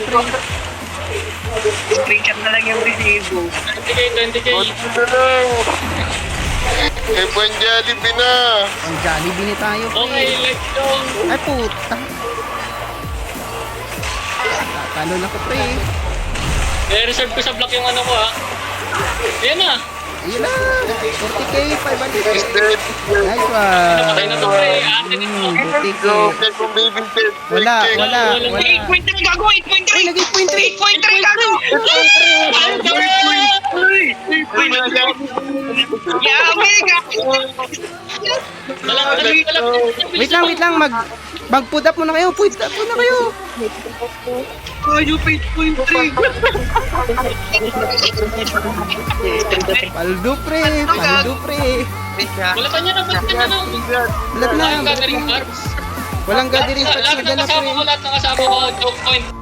pre. Screenshot na lang yung resibo. 20k, 20k. Ito na lang. Kay Buwan Jollibee na. Ang Jollibee tayo, pre. Okay, let's go. Ay, puta. Talo na ko, pre. I-reserve ko sa block yung ano ko ha. Ayan na. Ayun na. 40k, 500. Is dead. Nice one. Napatay na to pre. Atin ito. 40k. Go, kay kung baby pet. Wala, Check. wala. 8.3 gago, 8.3! Ay, nag-8.3. 8.3 gago! Yabe ka! Wait lang. Mag-put up muna kayo. Put up muna kayo. Kayo, 8.3! Paldo, pre. Paldo, pre. Wala pa niya na, ba't kanya na? Lahat na. Walang gathering cards. Walang gathering Lahat patch na ng dala, kasama pre. ko, lahat ng kasama ko, joke point.